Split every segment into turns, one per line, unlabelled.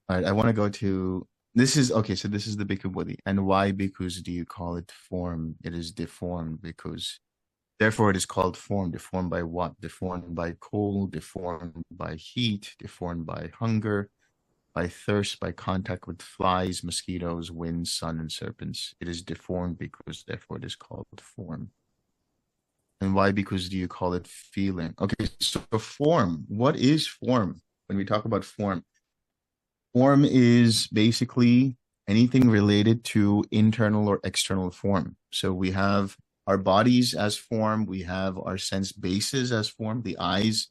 All right, I want to go to this is okay. So this is the Bhikkhu Bodhi. And why bhikkhus do you call it form? It is deformed because therefore it is called form. Deformed by what? Deformed by cold, deformed by heat, deformed by hunger, by thirst, by contact with flies, mosquitoes, wind, sun, and serpents. It is deformed because therefore it is called form. And why? Because do you call it feeling? Okay, so form. What is form? When we talk about form, form is basically anything related to internal or external form. So we have our bodies as form, we have our sense bases as form, the eyes,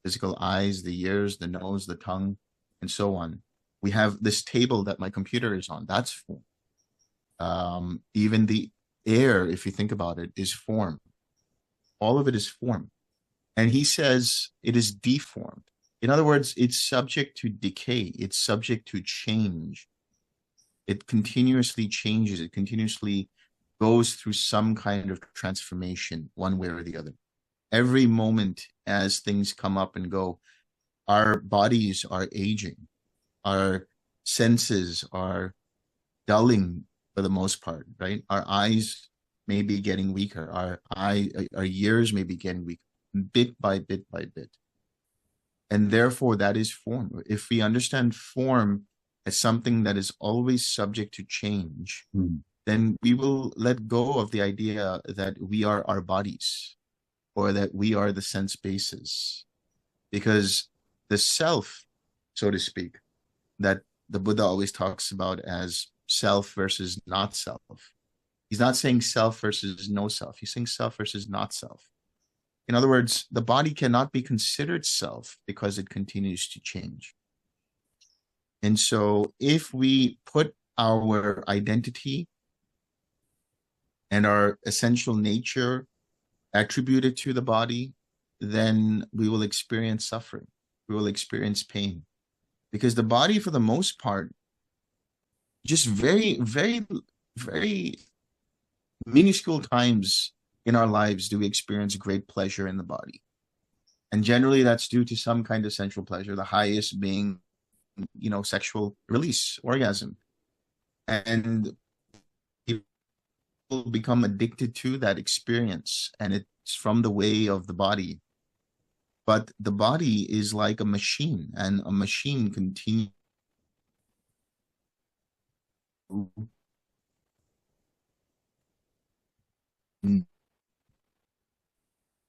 physical eyes, the ears, the nose, the tongue, and so on. We have this table that my computer is on, that's form. Even the air, if you think about it, is form. All of it is form. And he says it is deformed. In other words, it's subject to decay, it's subject to change. It continuously changes, it continuously goes through some kind of transformation, one way or the other. Every moment as things come up and go, our bodies are aging, our senses are dulling for the most part, right? Our eyes may be getting weaker, our ears may be getting weaker, bit by bit by bit. And therefore, that is form. If we understand form as something that is always subject to change, then we will let go of the idea that we are our bodies or that we are the sense bases. Because the self, so to speak, that the Buddha always talks about as self versus not self. He's not saying self versus no self. He's saying self versus not self. In other words, the body cannot be considered self because it continues to change. And so if we put our identity and our essential nature attributed to the body, then we will experience suffering. We will experience pain. Because the body, for the most part, just very, very, very minuscule times in our lives do we experience great pleasure in the body. And generally that's due to some kind of sensual pleasure, the highest being, sexual release, orgasm. And people become addicted to that experience, and it's from the way of the body. But the body is like a machine, and a machine continues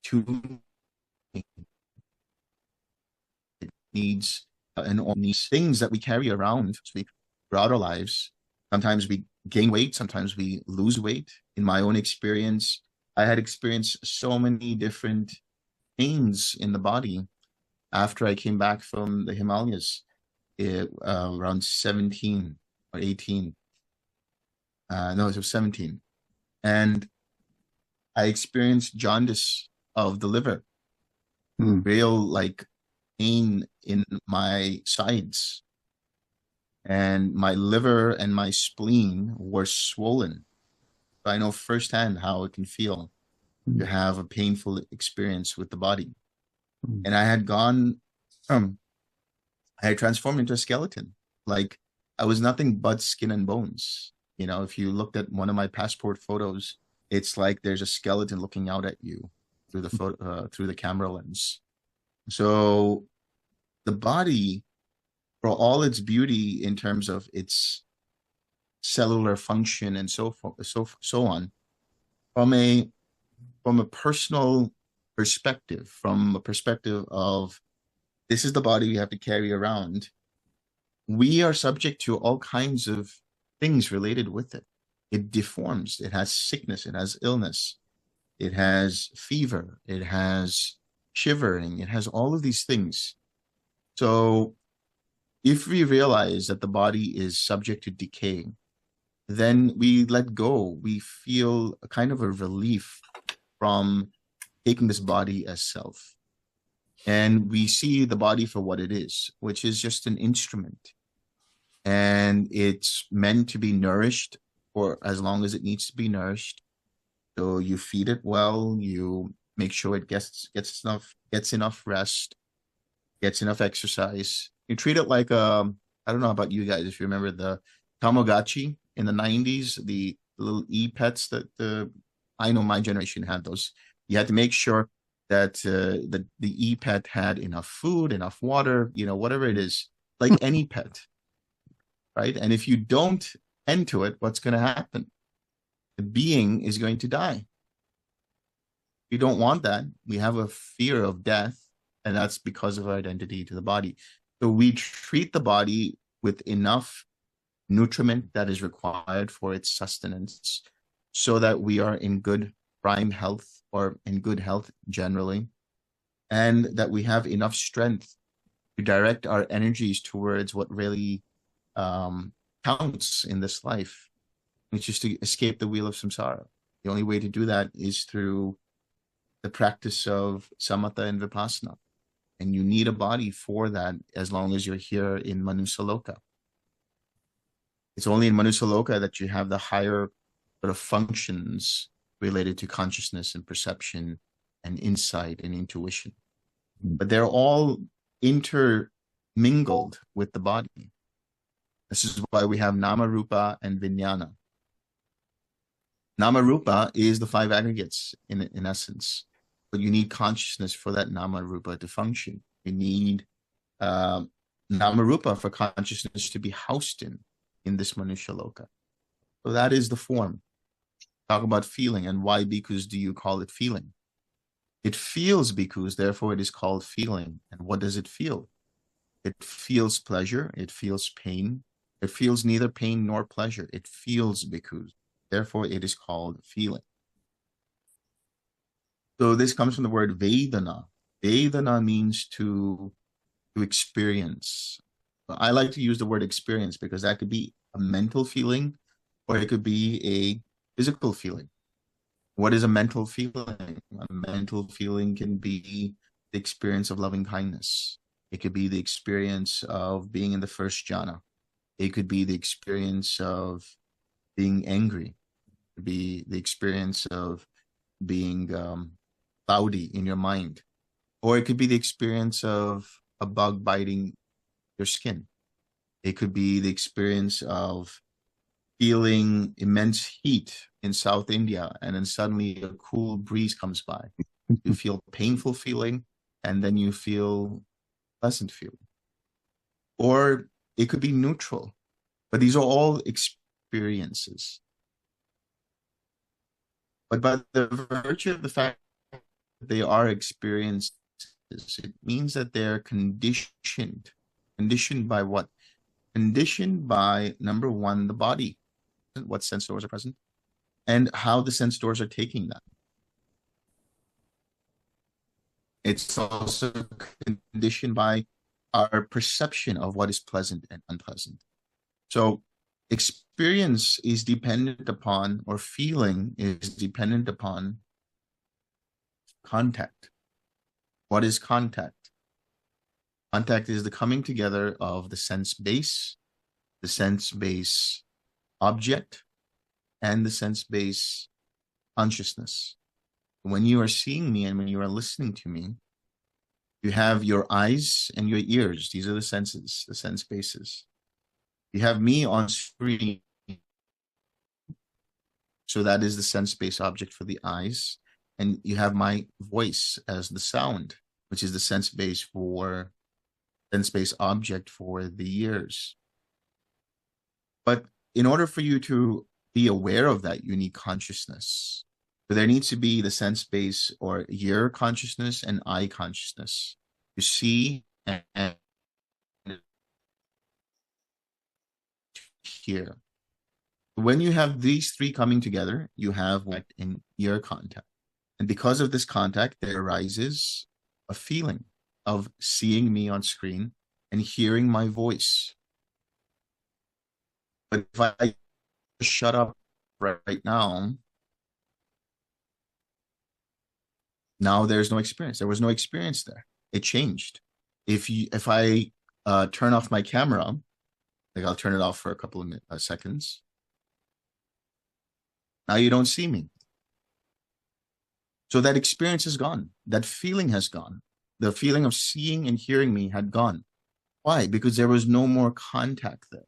to needs and all these things that we carry around throughout our lives. Sometimes we gain weight, sometimes we lose weight. In my own experience, I had experienced so many different pains in the body after I came back from the Himalayas around 17 or 18. No, it was 17. And I experienced jaundice of the liver, real like pain in my sides. And my liver and my spleen were swollen. I know firsthand how it can feel to have a painful experience with the body. And I had I had transformed into a skeleton. Like I was nothing but skin and bones. If you looked at one of my passport photos, it's like there's a skeleton looking out at you through the through the camera lens. So the body, for all its beauty in terms of its cellular function and so on, from a personal perspective, from a perspective of this is the body we have to carry around, we are subject to all kinds of things related with it. It deforms, it has sickness, it has illness, it has fever, it has shivering, it has all of these things. So if we realize that the body is subject to decay, then we let go. We feel a kind of a relief from taking this body as self. And we see the body for what it is, which is just an instrument. And it's meant to be nourished for as long as it needs to be nourished. So you feed it well, you make sure it gets enough rest, gets enough exercise. You treat it like I don't know about you guys if you remember the Tamagotchi in the 90s, the little e-pets that I know my generation had those. You had to make sure that the e-pet had enough food, enough water, whatever it is, like any pet, right? And if you don't tend to it, what's going to happen? The being is going to die. We don't want that. We have a fear of death, and that's because of our identity to the body. So we treat the body with enough nutriment that is required for its sustenance so that we are in good prime health or in good health generally, and that we have enough strength to direct our energies towards what really counts in this life, which is to escape the wheel of samsara. The only way to do that is through the practice of samatha and vipassana. And you need a body for that as long as you're here in Manusaloka. It's only in Manusaloka that you have the higher sort of functions related to consciousness and perception and insight and intuition. But they're all intermingled with the body. This is why we have Nama Rupa and Vijnana. Nama Rupa is the five aggregates in essence. But you need consciousness for that Nama Rupa to function. You need Nama Rupa for consciousness to be housed in this Manusha Loka. So that is the form. Talk about feeling and why bhikkhus do you call it feeling? It feels bhikkhus, therefore it is called feeling. And what does it feel? It feels pleasure, it feels pain. It feels neither pain nor pleasure. It feels bhikkhus, therefore it is called feeling. So this comes from the word Vedana. Vedana means to experience. I like to use the word experience because that could be a mental feeling or it could be a physical feeling. What is a mental feeling? A mental feeling can be the experience of loving kindness. It could be the experience of being in the first jhana. It could be the experience of being angry. It could be the experience of being cloudy in your mind. Or it could be the experience of a bug biting your skin. It could be the experience of feeling immense heat in South India, and then suddenly a cool breeze comes by. You feel painful feeling, and then you feel pleasant feeling. Or it could be neutral, but these are all experiences. But by the virtue of the fact that they are experiences, it means that they're conditioned. Conditioned by what? Conditioned by, number one, the body, what sense doors are present, and how the sense doors are taking that. It's also conditioned by our perception of what is pleasant and unpleasant. So experience is dependent upon, or feeling is dependent upon contact. What is contact? Contact is the coming together of the sense base object, and the sense base consciousness. When you are seeing me and when you are listening to me, you have your eyes and your ears. These are the senses, the sense bases. You have me on screen. So that is the sense base object for the eyes. And you have my voice as the sound, which is the sense base object for the ears. But in order for you to be aware of that, you need consciousness. So there needs to be the sense base or ear consciousness and eye consciousness. You see and hear. When you have these three coming together, you have what in ear contact. And because of this contact, there arises a feeling of seeing me on screen and hearing my voice. But if I shut up right now there's no experience. There was no experience there. It changed. If I turn off my camera, like I'll turn it off for a couple of seconds. Now you don't see me. So that experience is gone. That feeling has gone. The feeling of seeing and hearing me had gone. Why? Because there was no more contact there.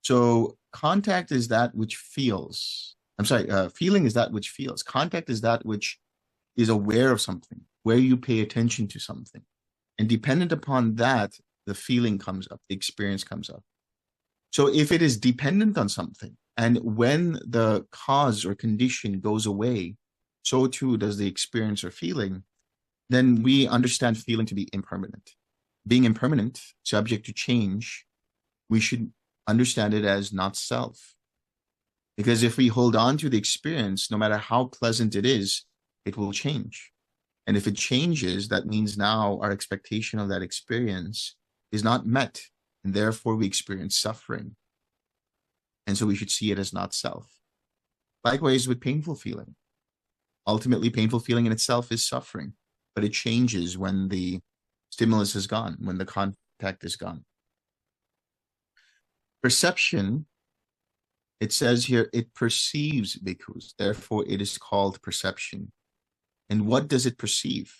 So contact is that which feels. I'm sorry, feeling is that which feels. Contact is that which is aware of something, where you pay attention to something. And dependent upon that, the feeling comes up, the experience comes up. So if it is dependent on something, and when the cause or condition goes away, so too does the experience or feeling, then we understand feeling to be impermanent. Being impermanent, subject to change, we should understand it as not self. Because if we hold on to the experience, no matter how pleasant it is, it will change. And if it changes, that means now our expectation of that experience is not met. And therefore we experience suffering. And so we should see it as not self. Likewise with painful feeling. Ultimately, painful feeling in itself is suffering, but it changes when the stimulus is gone, when the contact is gone. Perception, it says here, it perceives bhikkhus, therefore it is called perception. And what does it perceive?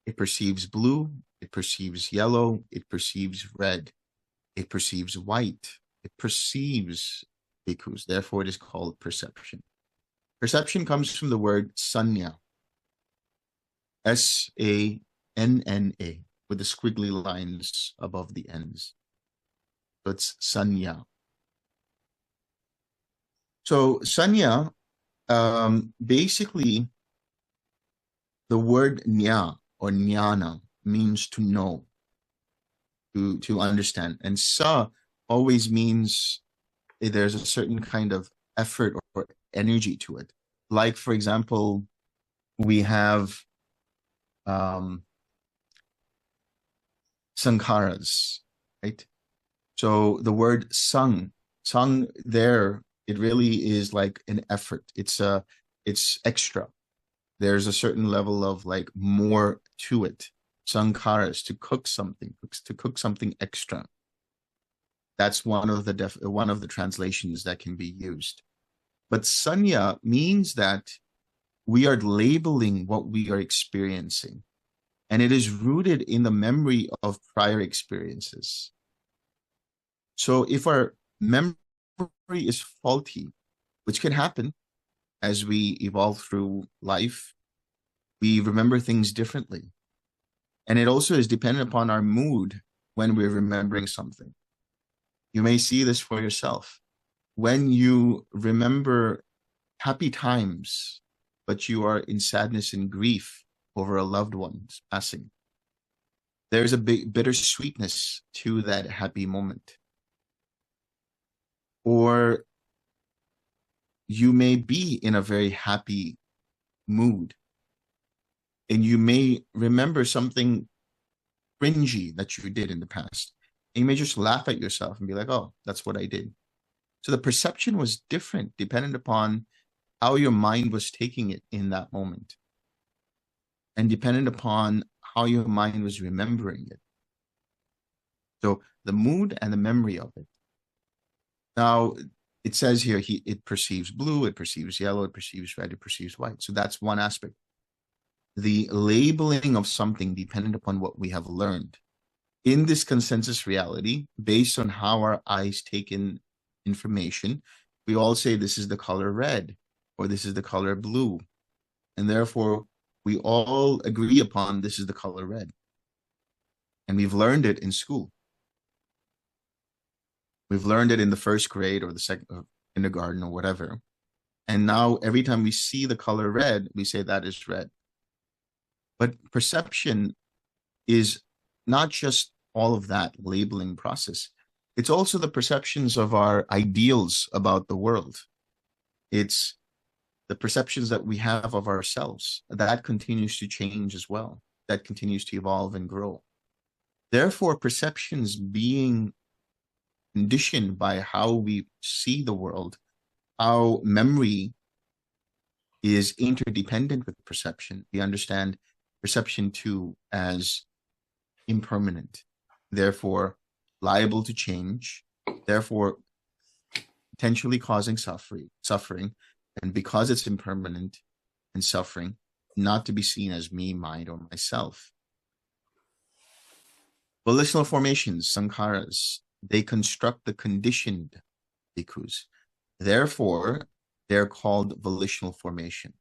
It perceives blue, it perceives yellow, it perceives red, it perceives white, it perceives bhikkhus, therefore it is called perception. Perception comes from the word sanya, Sanna, with the squiggly lines above the ends. So it's sanya. So sanya, basically, the word nya or jnana means to know, to understand. And sa always means there's a certain kind of effort or energy to it. Like, for example, we have sankharas, right? So the word sang there, it really is like an effort. It's extra. There's a certain level of like more to it. Sankharas, to cook something extra. That's one of the translations that can be used. But sanya means that we are labeling what we are experiencing, and it is rooted in the memory of prior experiences. So if our memory is faulty, which can happen as we evolve through life, we remember things differently. And it also is dependent upon our mood when we're remembering something. You may see this for yourself. When you remember happy times, but you are in sadness and grief over a loved one's passing, there's a big bittersweetness to that happy moment. Or you may be in a very happy mood, and you may remember something cringy that you did in the past. And you may just laugh at yourself and be like, oh, that's what I did. So the perception was different dependent upon how your mind was taking it in that moment, and dependent upon how your mind was remembering it. So the mood and the memory of it. Now, it says here, it perceives blue, it perceives yellow, it perceives red, it perceives white. So that's one aspect. The labeling of something dependent upon what we have learned. In this consensus reality, based on how our eyes take in information, we all say this is the color red, or this is the color blue. And therefore, we all agree upon this is the color red. And we've learned it in school. We've learned it in the first grade or the second kindergarten or whatever. And now every time we see the color red, we say that is red. But perception is not just all of that labeling process. It's also the perceptions of our ideals about the world. It's the perceptions that we have of ourselves. That continues to change as well. That continues to evolve and grow. Therefore, perceptions being conditioned by how we see the world, how memory is interdependent with perception. We understand perception too as impermanent, therefore liable to change, therefore potentially causing suffering, and because it's impermanent and suffering, not to be seen as me, mine, or myself. Volitional formations, sankharas, they construct the conditioned bhikkhus. Therefore, they're called volitional formation.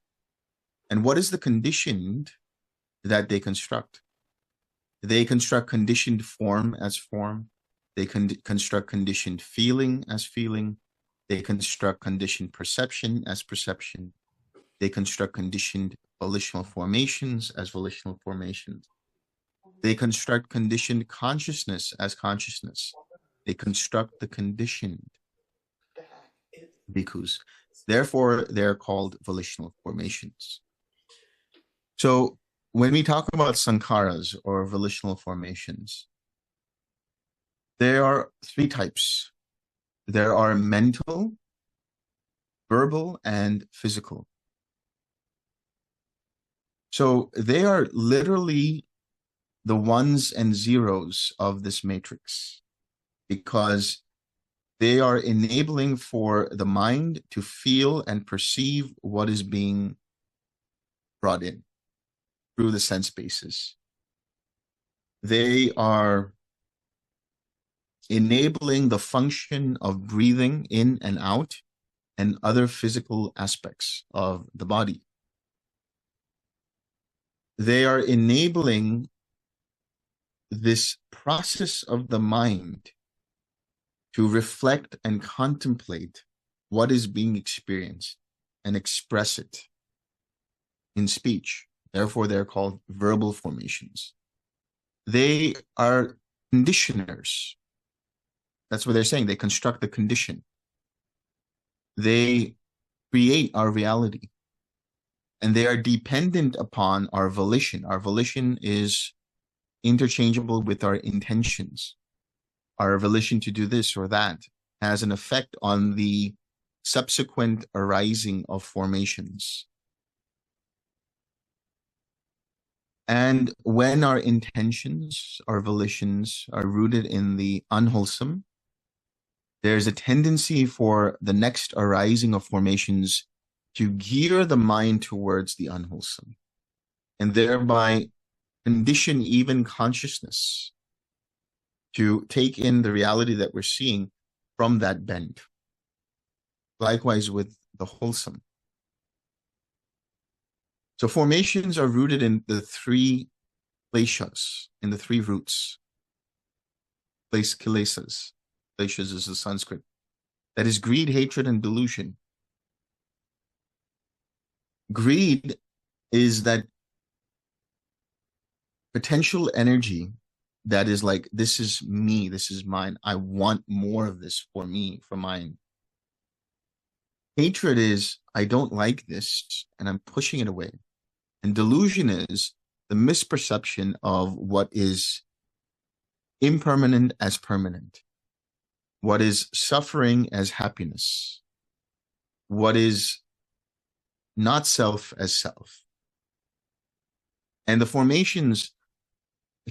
And what is the conditioned that they construct? They construct conditioned form as form. They construct conditioned feeling as feeling. They construct conditioned perception as perception. They construct conditioned volitional formations as volitional formations. They construct conditioned consciousness as consciousness. They construct the conditioned bhikkhus. Therefore, they're called volitional formations. So when we talk about sankharas or volitional formations, there are three types. There are mental, verbal, and physical. So they are literally the ones and zeros of this matrix, because they are enabling for the mind to feel and perceive what is being brought in through the sense bases. They are enabling the function of breathing in and out and other physical aspects of the body. They are enabling this process of the mind to reflect and contemplate what is being experienced and express it in speech. Therefore, they're called verbal formations. They are conditioners. That's what they're saying. They construct the condition. They create our reality. And they are dependent upon our volition. Our volition is interchangeable with our intentions. Our volition to do this or that has an effect on the subsequent arising of formations. And when our intentions, our volitions are rooted in the unwholesome, there's a tendency for the next arising of formations to gear the mind towards the unwholesome, and thereby condition even consciousness to take in the reality that we're seeing from that bent. Likewise with the wholesome. So formations are rooted in the three kleshas, in the three roots. Kilesas. Kleshas is the Sanskrit. That is greed, hatred, and delusion. Greed is that potential energy that is like, this is me, this is mine. I want more of this for me, for mine. Hatred is, I don't like this, and I'm pushing it away. And delusion is the misperception of what is impermanent as permanent, what is suffering as happiness, what is not self as self. And the formations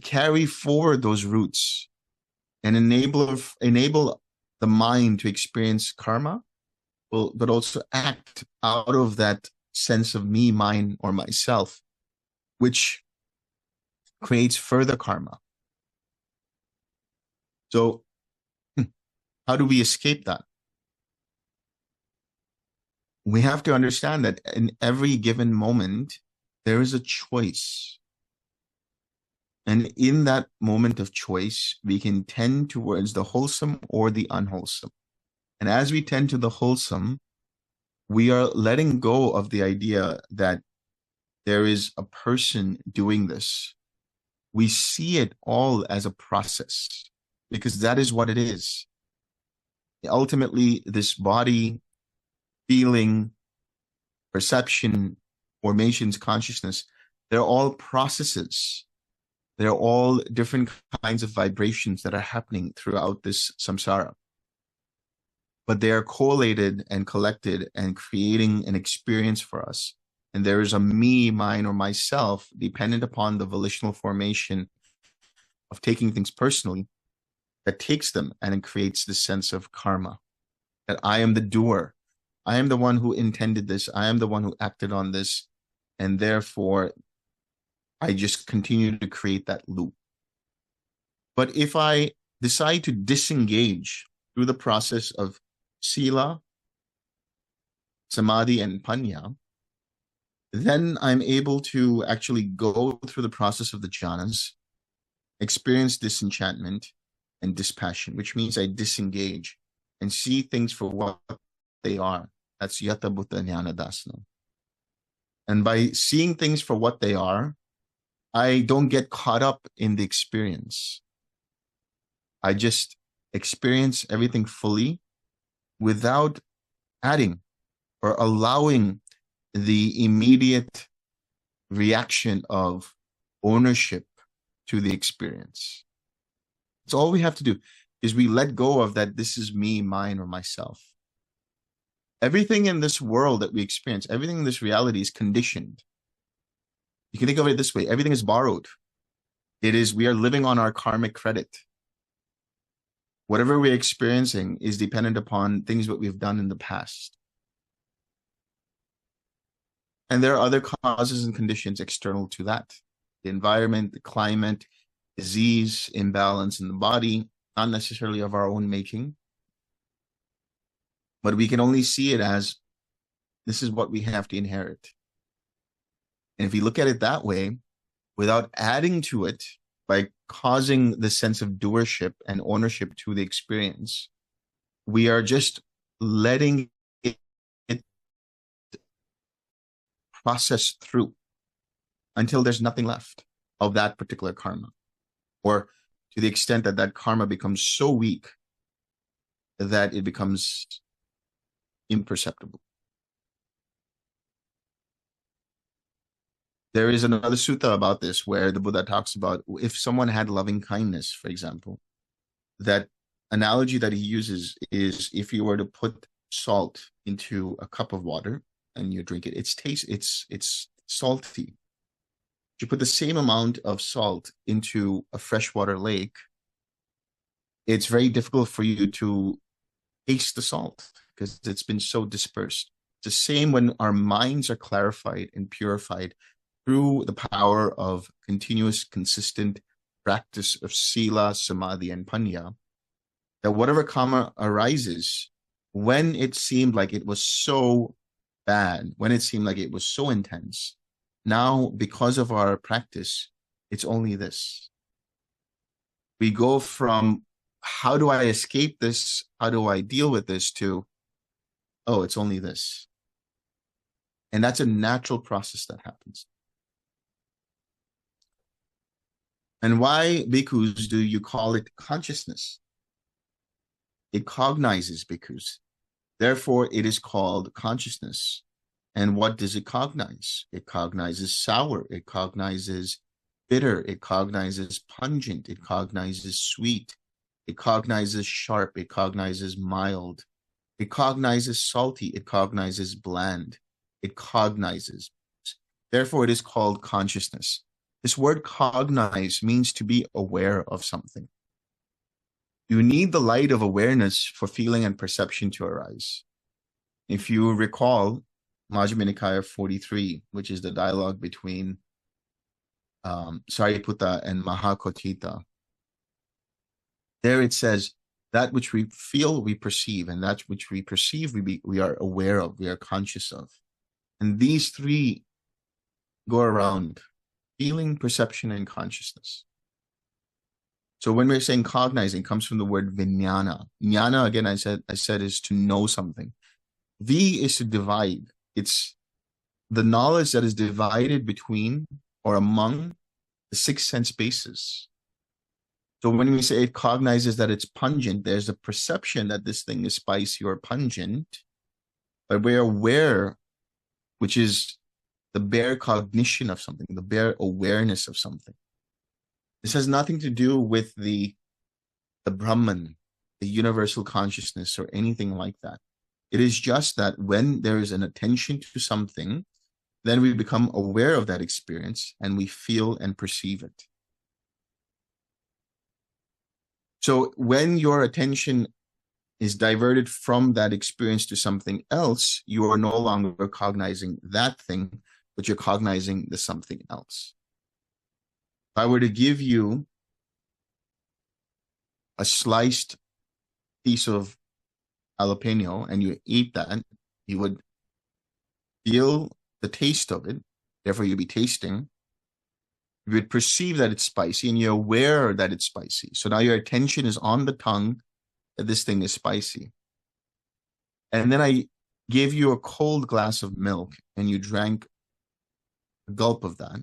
carry forward those roots and enable the mind to experience karma, but also act out of that sense of me, mine, or myself, which creates further karma. So how do we escape that? We have to understand that in every given moment, there is a choice. And in that moment of choice, we can tend towards the wholesome or the unwholesome. And as we tend to the wholesome, we are letting go of the idea that there is a person doing this. We see it all as a process, because that is what it is. Ultimately, this body, feeling, perception, formations, consciousness, they're all processes. They're all different kinds of vibrations that are happening throughout this samsara. But they are collated and collected and creating an experience for us. And there is a me, mine, or myself dependent upon the volitional formation of taking things personally that takes them and it creates this sense of karma, that I am the doer. I am the one who intended this. I am the one who acted on this. And therefore, I just continue to create that loop. But if I decide to disengage through the process of sila, samadhi, and panya, then I'm able to actually go through the process of the jhanas, experience disenchantment and dispassion, which means I disengage and see things for what they are. That's Yata Bhuta Jnana Dasana. And by seeing things for what they are, I don't get caught up in the experience. I just experience everything fully without adding or allowing the immediate reaction of ownership to the experience. So all we have to do is we let go of that this is me, mine, or myself. Everything in this world that we experience, everything in this reality is conditioned. You can think of it this way. Everything is borrowed. We are living on our karmic credit. Whatever we're experiencing is dependent upon things that we've done in the past. And there are other causes and conditions external to that. The environment, the climate, disease, imbalance in the body, not necessarily of our own making. But we can only see it as this is what we have to inherit. And if you look at it that way, without adding to it, by causing the sense of doership and ownership to the experience, we are just letting it process through until there's nothing left of that particular karma, or to the extent that that karma becomes so weak that it becomes imperceptible. There is another sutta about this where the Buddha talks about if someone had loving kindness, for example, that analogy that he uses is if you were to put salt into a cup of water and you drink it, it's salty. If you put the same amount of salt into a freshwater lake, it's very difficult for you to taste the salt because it's been so dispersed. It's the same when our minds are clarified and purified through the power of continuous, consistent practice of sila, samadhi, and panya, that whatever karma arises, when it seemed like it was so bad, when it seemed like it was so intense, now, because of our practice, it's only this. We go from, how do I escape this? How do I deal with this? To, oh, it's only this. And that's a natural process that happens. And why, bhikkhus, do you call it consciousness? It cognizes, bhikkhus. Therefore, it is called consciousness. And what does it cognize? It cognizes sour. It cognizes bitter. It cognizes pungent. It cognizes sweet. It cognizes sharp. It cognizes mild. It cognizes salty. It cognizes bland. It cognizes. Therefore, it is called consciousness. This word cognize means to be aware of something. You need the light of awareness for feeling and perception to arise. If you recall, Majjhima Nikaya 43, which is the dialogue between Sariputta and Mahakotthita, there it says, that which we feel, we perceive, and that which we perceive, we are aware of, we are conscious of. And these three go around: feeling, perception, and consciousness. So when we're saying cognizing, it comes from the word vijnana. Jnana, again, I said is to know something. V is to divide. It's the knowledge that is divided between or among the six sense bases. So when we say it cognizes that it's pungent, there's a perception that this thing is spicy or pungent, but we're aware, which is the bare cognition of something, the bare awareness of something. This has nothing to do with the Brahman, the universal consciousness, or anything like that. It is just that when there is an attention to something, then we become aware of that experience and we feel and perceive it. So when your attention is diverted from that experience to something else, you are no longer cognizing that thing, but you're cognizing the something else. If I were to give you a sliced piece of jalapeno and you eat that, you would feel the taste of it. Therefore, you'd be tasting. You would perceive that it's spicy and you're aware that it's spicy. So now your attention is on the tongue that this thing is spicy. And then I gave you a cold glass of milk and you drank a gulp of that.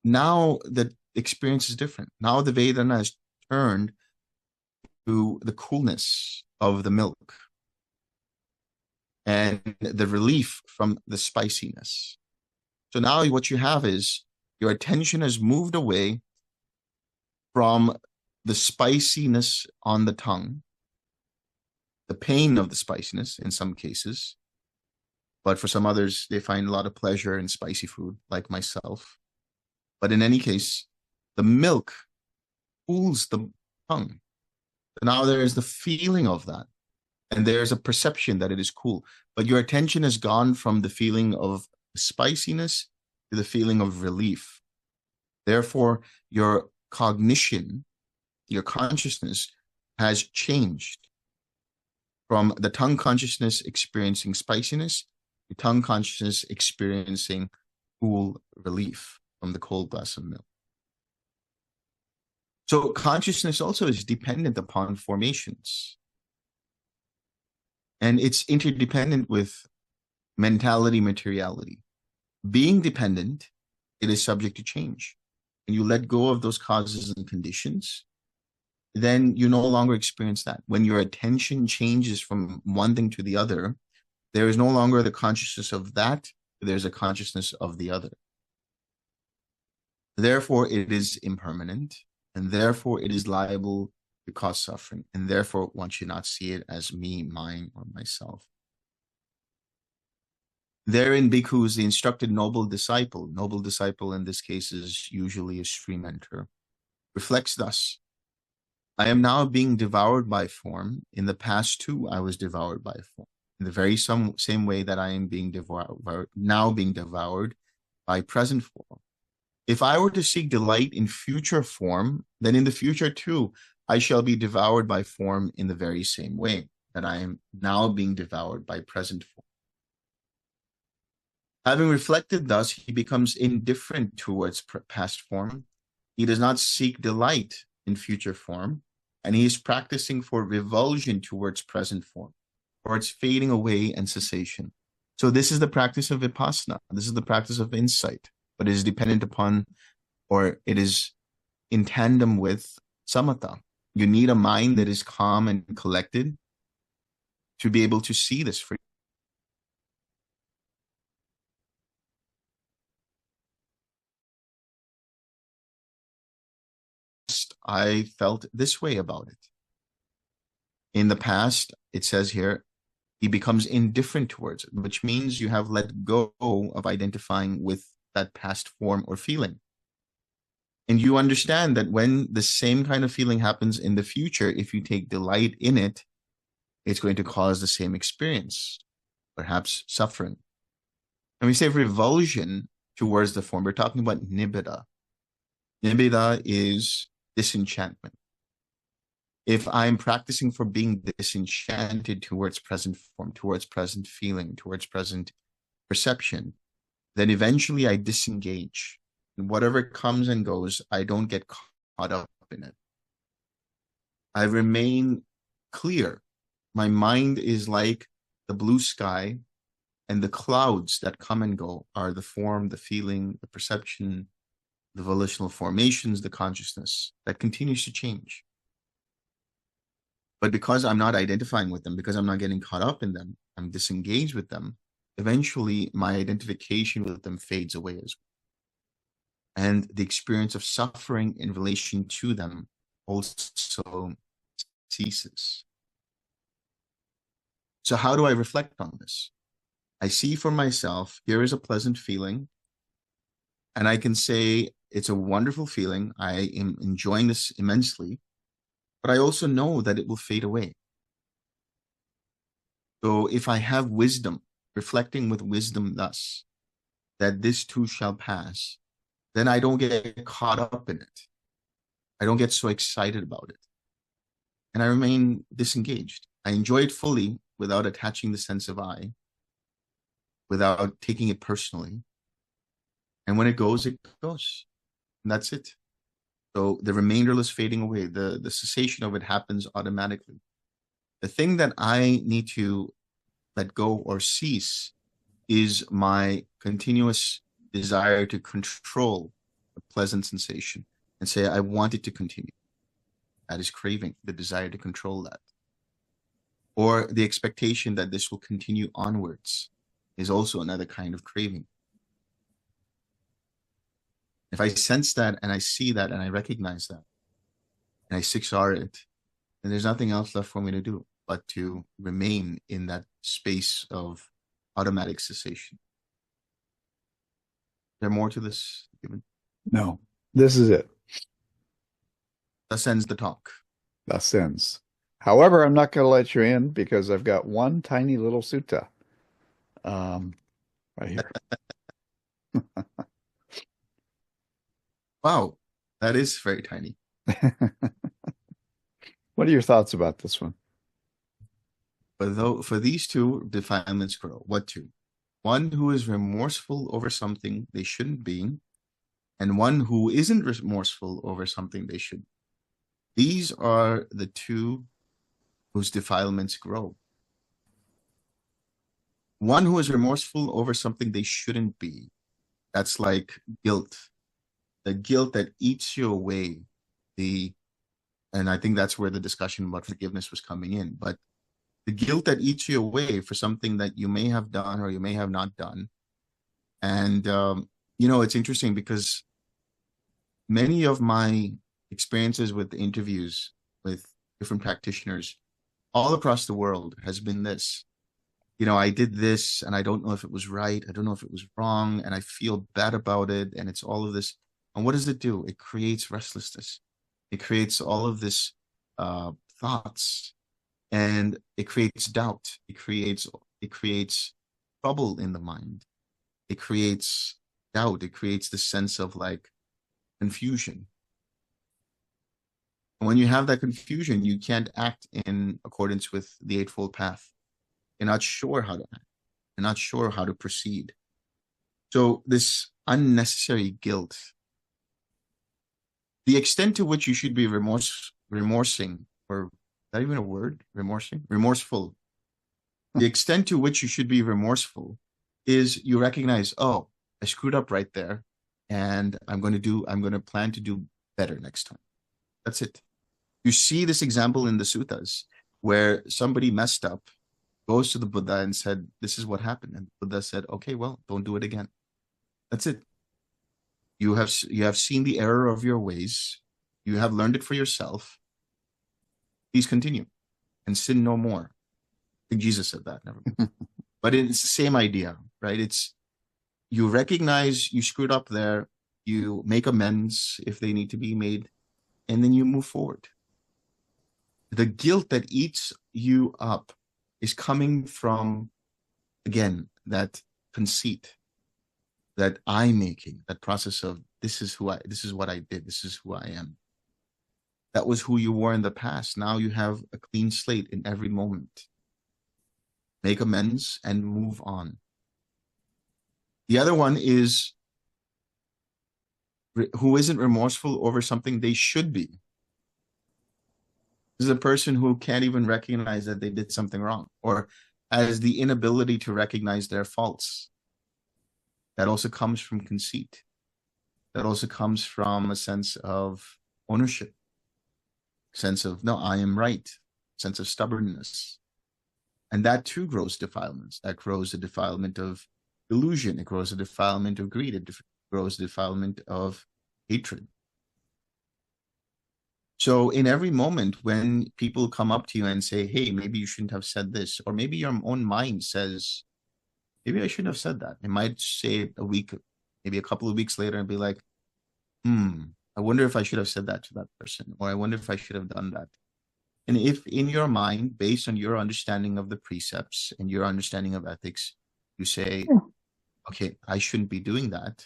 Now the experience is different. Now the Vedana has turned to the coolness of the milk and the relief from the spiciness. So now what you have is your attention has moved away from the spiciness on the tongue, the pain of the spiciness in some cases, but for some others, they find a lot of pleasure in spicy food, like myself. But in any case, the milk cools the tongue. Now there is the feeling of that, and there's a perception that it is cool. But your attention has gone from the feeling of spiciness to the feeling of relief. Therefore, your cognition, your consciousness has changed from the tongue consciousness experiencing spiciness to tongue consciousness experiencing cool relief from the cold glass of milk. So consciousness also is dependent upon formations. And it's interdependent with mentality, materiality. Being dependent, it is subject to change. And you let go of those causes and conditions, then you no longer experience that. When your attention changes from one thing to the other, there is no longer the consciousness of that, there's a consciousness of the other. Therefore, it is impermanent, and therefore it is liable to cause suffering, and therefore one should not see it as me, mine, or myself. Therein, bhikkhus, the instructed noble disciple in this case is usually a stream mentor, reflects thus: I am now being devoured by form. In the past too, I was devoured by form. In the very same way that I am being now being devoured by present form. If I were to seek delight in future form, then in the future too, I shall be devoured by form in the very same way that I am now being devoured by present form. Having reflected thus, he becomes indifferent towards past form. He does not seek delight in future form, and he is practicing for revulsion towards present form, or its fading away and cessation. So this is the practice of vipassana. This is the practice of insight, but it is dependent upon, or it is in tandem with samatha. You need a mind that is calm and collected to be able to see this for you. I felt this way about it. In the past, it says here, he becomes indifferent towards it, which means you have let go of identifying with that past form or feeling. And you understand that when the same kind of feeling happens in the future, if you take delight in it, it's going to cause the same experience, perhaps suffering. And we say revulsion towards the form, we're talking about nibbida. Nibbida is disenchantment. If I'm practicing for being disenchanted towards present form, towards present feeling, towards present perception, then eventually I disengage. And whatever comes and goes, I don't get caught up in it. I remain clear. My mind is like the blue sky, and the clouds that come and go are the form, the feeling, the perception, the volitional formations, the consciousness that continues to change. But because I'm not identifying with them, because I'm not getting caught up in them, I'm disengaged with them, eventually my identification with them fades away as well. And the experience of suffering in relation to them also ceases. So how do I reflect on this? I see for myself, here is a pleasant feeling, and I can say it's a wonderful feeling. I am enjoying this immensely, but I also know that it will fade away. So if I have wisdom, reflecting with wisdom thus, that this too shall pass, then I don't get caught up in it. I don't get so excited about it. and I remain disengaged. I enjoy it fully without attaching the sense of I, without taking it personally. And when it goes, and that's it. So the remainderless fading away, the cessation of it happens automatically. The thing that I need to let go or cease is my continuous desire to control a pleasant sensation and say, I want it to continue. That is craving, the desire to control that. Or the expectation that this will continue onwards is also another kind of craving. If I sense that and I see that and I recognize that and I 6R it, then there's nothing else left for me to do but to remain in that space of automatic cessation. Is there more to this, Given?
No, this is it.
Thus ends the talk.
Thus ends. However, I'm not going to let you in because I've got one tiny little sutta right here.
Wow, that is very tiny.
What are your thoughts about this one?
But for these two defilements grow. What two? One who is remorseful over something they shouldn't be, and one who isn't remorseful over something they should. These are the two whose defilements grow. One who is remorseful over something they shouldn't be. That's like guilt. The guilt that eats you away. And I think that's where the discussion about forgiveness was coming in. But the guilt that eats you away for something that you may have done or you may have not done. And, it's interesting because many of my experiences with interviews with different practitioners all across the world has been this. I did this and I don't know if it was right. I don't know if it was wrong. And I feel bad about it. And it's all of this. And what does it do? It creates restlessness. It creates all of this thoughts, and it creates doubt. It creates trouble in the mind. It creates doubt. It creates the sense of like confusion. And when you have that confusion, you can't act in accordance with the Eightfold Path. You're not sure how to act. You're not sure how to proceed. So this unnecessary guilt, the extent to which you should be remorsing, or is that even a word? Remorseful. The extent to which you should be remorseful is you recognize, oh, I screwed up right there, and I'm going to plan to do better next time. That's it. You see this example in the Suttas where somebody messed up, goes to the Buddha and said, this is what happened. And the Buddha said, okay, well, don't do it again. That's it. You have seen the error of your ways. You have learned it for yourself. Please continue and sin no more. I think Jesus said that. Never mind. But it's the same idea, right? It's you recognize you screwed up there. You make amends if they need to be made, and then you move forward. The guilt that eats you up is coming from, again, that conceit, that I making, that process of this is what I did, this is who I am. That was who you were in the past. Now you have a clean slate in every moment. Make amends and move on. The other one is who isn't remorseful over something they should be. This is a person who can't even recognize that they did something wrong, or has the inability to recognize their faults. That also comes from conceit. That also comes from a sense of ownership, sense of, no, I am right, sense of stubbornness. And that too grows defilements. That grows the defilement of illusion. It grows the defilement of greed. It grows the defilement of hatred. So in every moment when people come up to you and say, hey, maybe you shouldn't have said this, or maybe your own mind says, maybe I shouldn't have said that. It might say a week, maybe a couple of weeks later and be like, I wonder if I should have said that to that person, or I wonder if I should have done that. And if in your mind, based on your understanding of the precepts and your understanding of ethics, you say, okay, I shouldn't be doing that.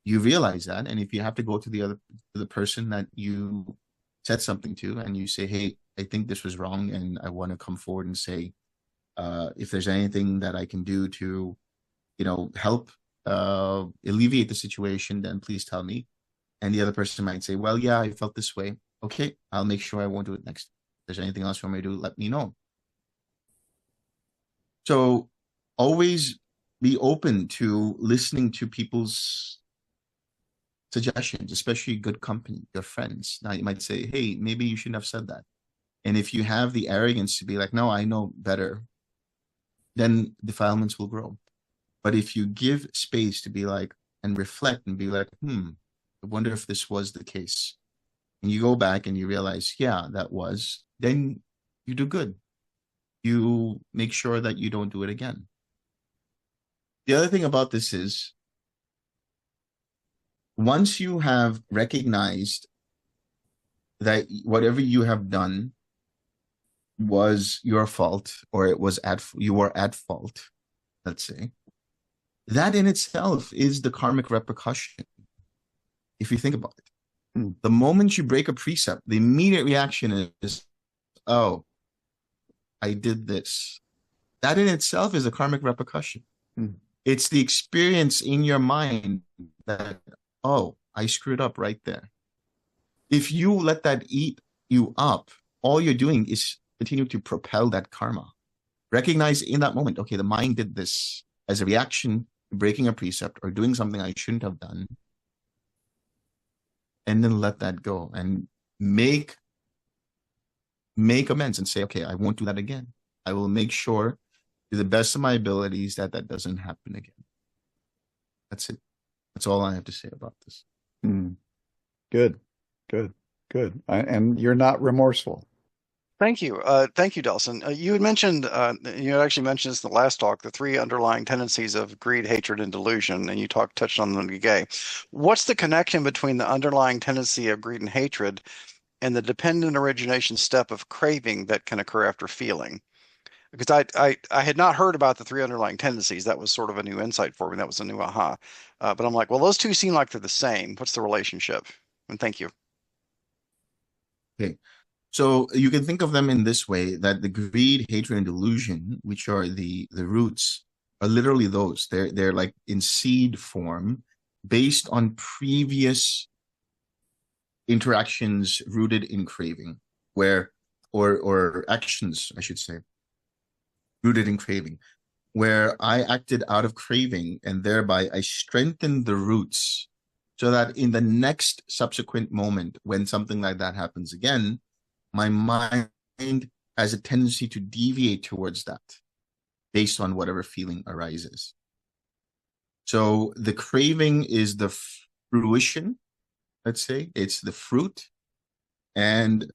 You realize that. And if you have to go to the person that you said something to and you say, hey, I think this was wrong, and I want to come forward and say, if there's anything that I can do to, help alleviate the situation, then please tell me. And the other person might say, well, yeah, I felt this way. Okay, I'll make sure I won't do it next. If there's anything else you want me to do, let me know. So always be open to listening to people's suggestions, especially good company, your friends. Now you might say, hey, maybe you shouldn't have said that. And if you have the arrogance to be like, no, I know better, then defilements will grow. But if you give space to be like, and reflect and be like, I wonder if this was the case. And you go back and you realize, yeah, that was, then you do good. You make sure that you don't do it again. The other thing about this is, once you have recognized that whatever you have done was your fault, or you were at fault, let's say, that in itself is the karmic repercussion. If you think about it, the moment you break a precept, the immediate reaction is, oh, I did this. That in itself is a karmic repercussion. It's the experience in your mind that, oh, I screwed up right there. If you let that eat you up, all you're doing is continue to propel that karma. Recognize in that moment, okay, the mind did this as a reaction to breaking a precept or doing something I shouldn't have done. And then let that go and make amends and say, okay, I won't do that again. I will make sure to the best of my abilities that doesn't happen again. That's it. That's all I have to say about this.
Good. And you're not remorseful.
Thank you. Thank you, Delson. You had mentioned, you had actually mentioned this in the last talk, the three underlying tendencies of greed, hatred, and delusion, and you touched on them today. What's the connection between the underlying tendency of greed and hatred and the dependent origination step of craving that can occur after feeling? Because I had not heard about the three underlying tendencies. That was sort of a new insight for me. That was a new aha. But I'm like, well, those two seem like they're the same. What's the relationship? And thank you.
Okay. So you can think of them in this way, that the greed, hatred, and delusion, which are the roots, are literally those. They're like in seed form, based on previous interactions rooted in craving, or actions, I should say, rooted in craving, where I acted out of craving, and thereby I strengthened the roots so that in the next subsequent moment, when something like that happens again, my mind has a tendency to deviate towards that based on whatever feeling arises. So the craving is the fruition, let's say, it's the fruit, and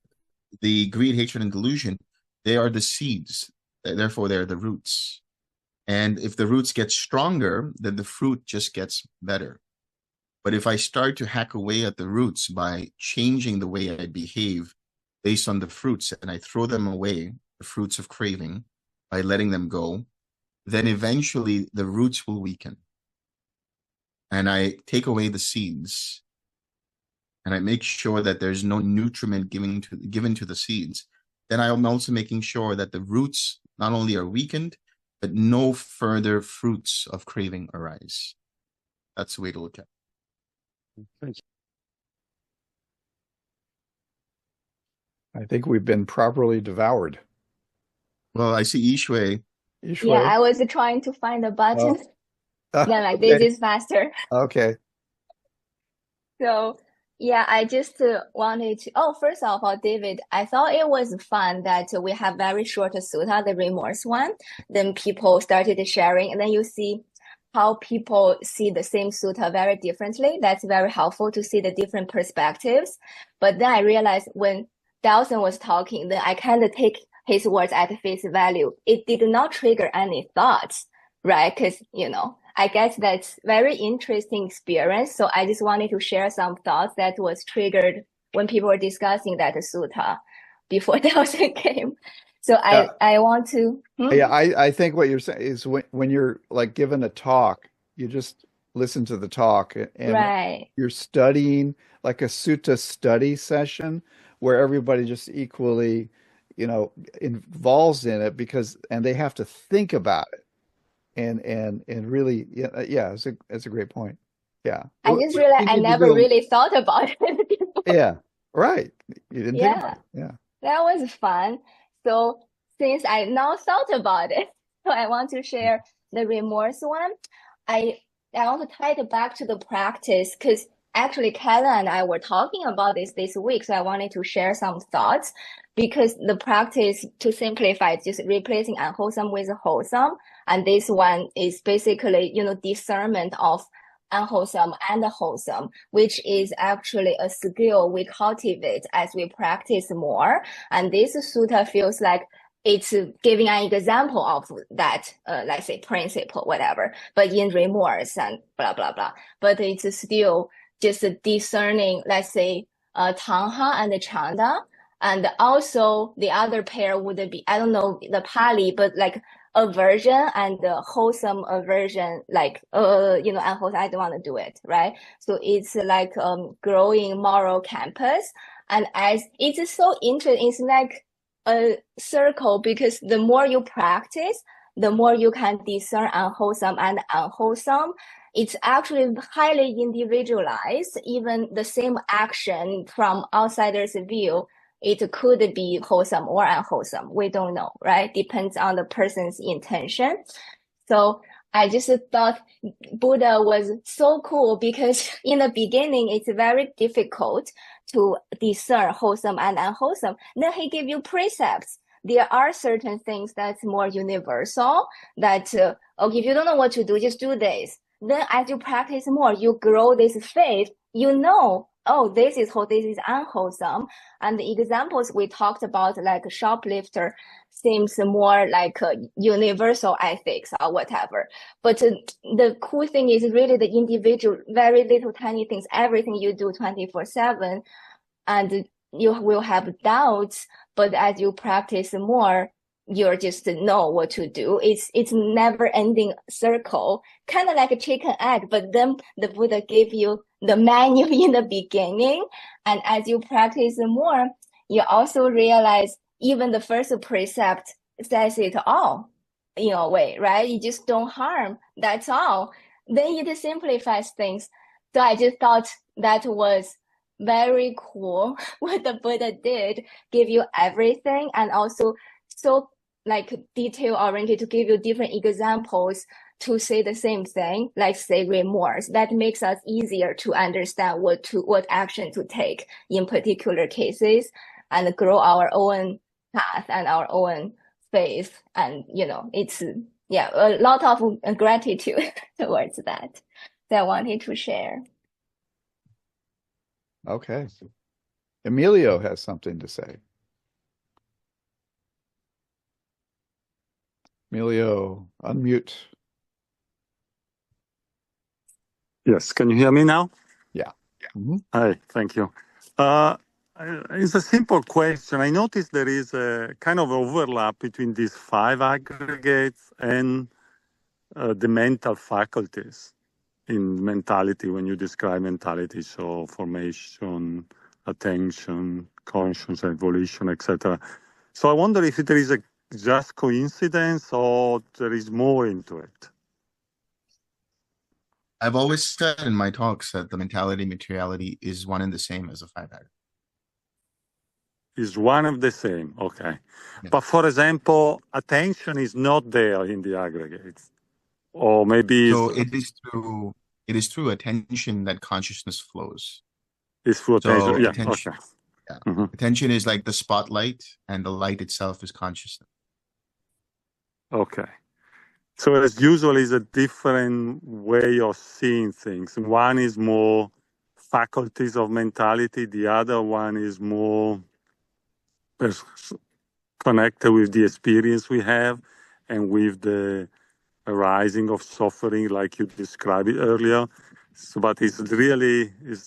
the greed, hatred, and delusion, they are the seeds. Therefore, they're the roots. And if the roots get stronger, then the fruit just gets better. But if I start to hack away at the roots by changing the way I behave based on the fruits, and I throw them away, the fruits of craving, by letting them go, then eventually the roots will weaken. And I take away the seeds, and I make sure that there's no nutriment given to the seeds. Then I'm also making sure that the roots not only are weakened, but no further fruits of craving arise. That's the way to look at it.
Thank you.
I think we've been properly devoured.
Well, I see Yishui.
Yishui?
Yeah, I was trying to find the button. Yeah, like
Okay.
this is faster.
Okay.
So yeah, I just wanted to, first of all, David, I thought it was fun that we have very short sutta, the remorse one. Then people started sharing, and then you see how people see the same sutta very differently. That's very helpful to see the different perspectives. But then I realized when Delson was talking, then I kind of take his words at face value. It did not trigger any thoughts, right? Because, I guess that's very interesting experience. So I just wanted to share some thoughts that was triggered when people were discussing that sutta before Delson came. So I want to.
Yeah, I think what you're saying is when you're like given a talk, you just listen to the talk, and
Right.
you're studying like a sutta study session where everybody just equally involves in it and they have to think about it and really, yeah, it's a great point. Yeah.
I just realized I never really thought about it before.
Yeah, right. You didn't think about it. Yeah.
That was fun. So since I now thought about it, so I want to share the remorse one. I want to tie it back to the practice because actually Kayla and I were talking about this week. So I wanted to share some thoughts because the practice, to simplify, is just replacing unwholesome with wholesome. And this one is basically, discernment of unwholesome and wholesome, which is actually a skill we cultivate as we practice more. And this sutta feels like it's giving an example of that, let's say principle, whatever, but in remorse and blah, blah, blah. But it's still just discerning, let's say, Tanha and Chanda. And also the other pair would be, I don't know the Pali, but like aversion and wholesome aversion, like, unwholesome, I don't want to do it, right? So it's like growing moral campus. And as it's so interesting, it's like a circle because the more you practice, the more you can discern unwholesome and unwholesome. It's actually highly individualized. Even the same action from outsider's view, it could be wholesome or unwholesome. We don't know, right? Depends on the person's intention. So I just thought Buddha was so cool because in the beginning, it's very difficult to discern wholesome and unwholesome. Then he give you precepts. There are certain things that's more universal that, if you don't know what to do, just do this. Then as you practice more, you grow this faith, this is unwholesome. And the examples we talked about, like a shoplifter, seems more like universal ethics or whatever. But the cool thing is really the individual, very little tiny things, everything you do 24/7, and you will have doubts. But as you practice more, you're just know what to do. It's never ending circle, kind of like a chicken egg, but then the Buddha gave you the menu in the beginning. And as you practice more, you also realize even the first precept says it all in a way, right? You just don't harm. That's all. Then it simplifies things. So I just thought that was very cool what the Buddha did, give you everything, and also so like detail oriented to give you different examples to say the same thing, like say remorse. That makes us easier to understand what action to take in particular cases and grow our own path and our own faith. And, it's, a lot of gratitude towards that I wanted to share.
Okay. Emilio has something to say. Emilio, unmute.
Yes, can you hear me now?
Yeah.
Mm-hmm. Hi, thank you. It's a simple question. I noticed there is a kind of overlap between these 5 aggregates and the mental faculties in mentality when you describe mentality. So formation, attention, conscience, evolution, etc. So I wonder if there is a just coincidence or there is more into it.
I've always said in my talks that the mentality materiality is one and the same as the 5 aggregates.
Is one of the same, okay.
Yeah.
But for example, attention is not there in the aggregates. Or maybe
so it is through attention that consciousness flows.
It's through attention.
So
yeah,
attention,
okay.
Yeah.
Mm-hmm.
Attention is like the spotlight, and the light itself is consciousness.
Okay. So it's usually a different way of seeing things. One is more faculties of mentality. The other one is more connected with the experience we have and with the arising of suffering, like you described it earlier. So, but it's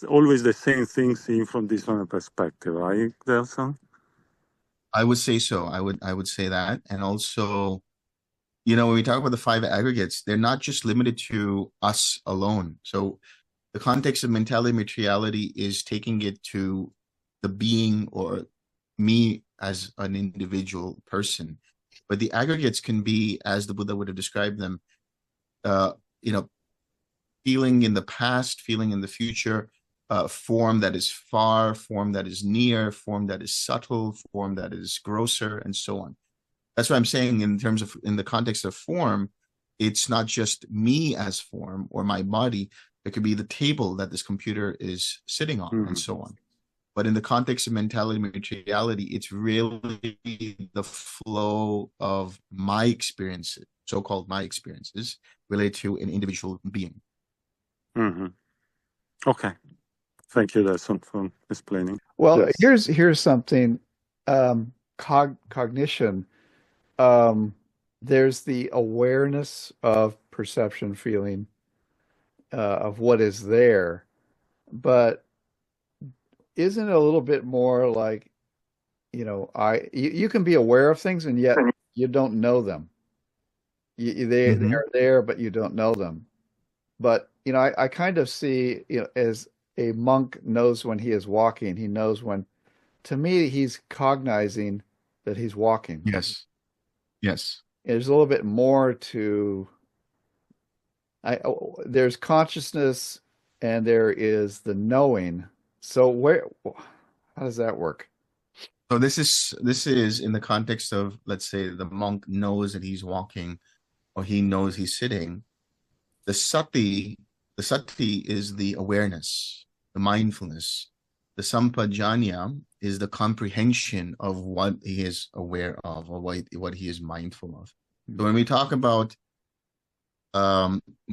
always the same thing seen from different perspective, right, Delson?
I would say so. I would say that. And also, when we talk about the 5 aggregates, they're not just limited to us alone. So the context of mentality materiality is taking it to the being, or me as an individual person. But the aggregates can be, as the Buddha would have described them, feeling in the past, feeling in the future, form that is far, form that is near, form that is subtle, form that is grosser, and so on. That's what I'm saying in the context of form. It's not just me as form or my body. It could be the table that this computer is sitting on, and so on. But in the context of mentality materiality, it's really the flow of my experiences, so-called my experiences, related to an individual being.
Okay. Thank you, Delson, for explaining.
Well,
Yes.
here's something. Cognition. There's the awareness of perception, feeling, of what is there, but isn't it a little bit more like, you can be aware of things and yet you don't know them. They are there, but you don't know them. But I kind of see, as a monk knows when he is walking, he knows when. To me, he's cognizing that he's walking.
Yes.
There's a little bit more to. There's consciousness, and there is the knowing. So how does that work?
So this is in the context of, let's say, the monk knows that he's walking, or he knows he's sitting. The sati is the awareness, the mindfulness. The sampajanya is the comprehension of what he is aware of, or what he is mindful of. So when we talk about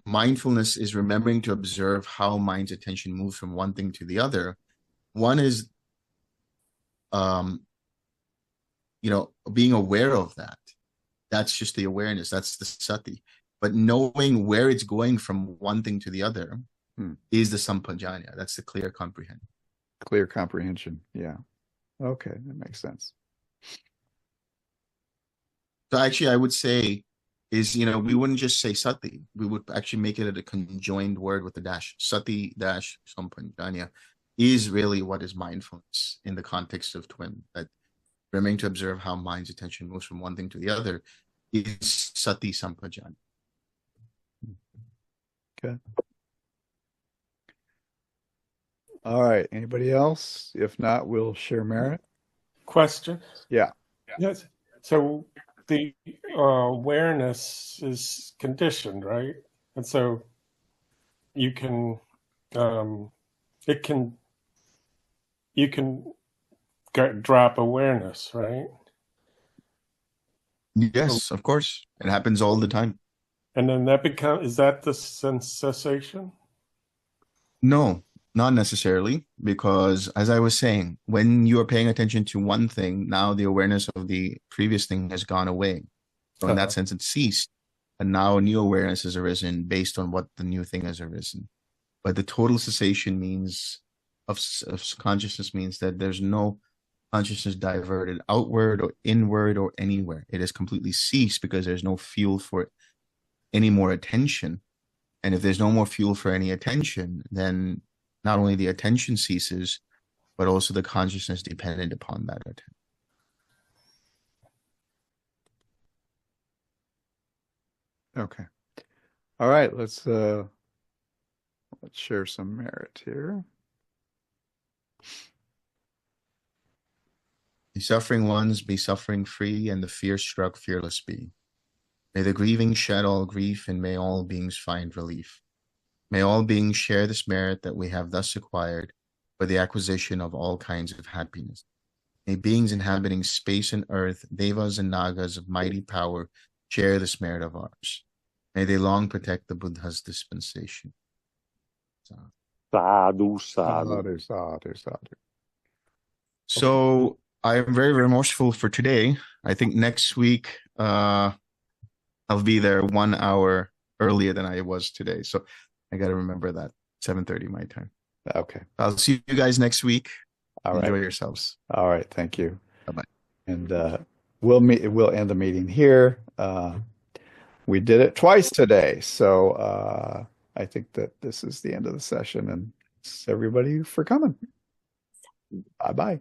mindfulness, is remembering to observe how mind's attention moves from one thing to the other. One is being aware of that. That's just the awareness. That's the sati. But knowing where it's going from one thing to the other is the sampajanya. That's the clear comprehension.
Clear comprehension. Yeah. Okay, that makes sense.
So actually, I would say is, we wouldn't just say sati. We would actually make it a conjoined word with the dash. Sati dash sampajanya is really what is mindfulness in the context of twin. That remembering to observe how mind's attention moves from one thing to the other is sati sampajanya.
Okay. All right. Anybody else? If not, we'll share merit.
Question.
Yeah.
Yes. So the awareness is conditioned, right? And so you can drop awareness, right?
Yes, of course. It happens all the time.
And then is that the cessation?
No, not necessarily, because as I was saying, when you are paying attention to one thing, now the awareness of the previous thing has gone away. So in that sense, it ceased. And now a new awareness has arisen based on what the new thing has arisen. But the total cessation means of consciousness means that there's no consciousness diverted outward or inward or anywhere. It has completely ceased because there's no fuel for any more attention. And if there's no more fuel for any attention, then not only the attention ceases, but also the consciousness dependent upon that attention.
Okay. All right. Let's share some merit here.
The suffering ones be suffering free, and the fear-struck fearless be. May the grieving shed all grief, and may all beings find relief. May all beings share this merit that we have thus acquired for the acquisition of all kinds of happiness. May beings inhabiting space and earth, devas and nagas of mighty power, share this merit of ours. May they long protect the Buddha's dispensation.
Sadhu.
Sadhu, sadhu, sadhu.
So I'm very remorseful for today. I think next week I'll be there 1 hour earlier than I was today. So I got to remember that. 7:30 my time.
Okay.
I'll see you guys next week.
All right.
Enjoy yourselves.
All right. Thank you.
Bye-bye.
And we'll end the meeting here. We did it twice today. So I think that this is the end of the session, and thanks everybody for coming. Bye-bye.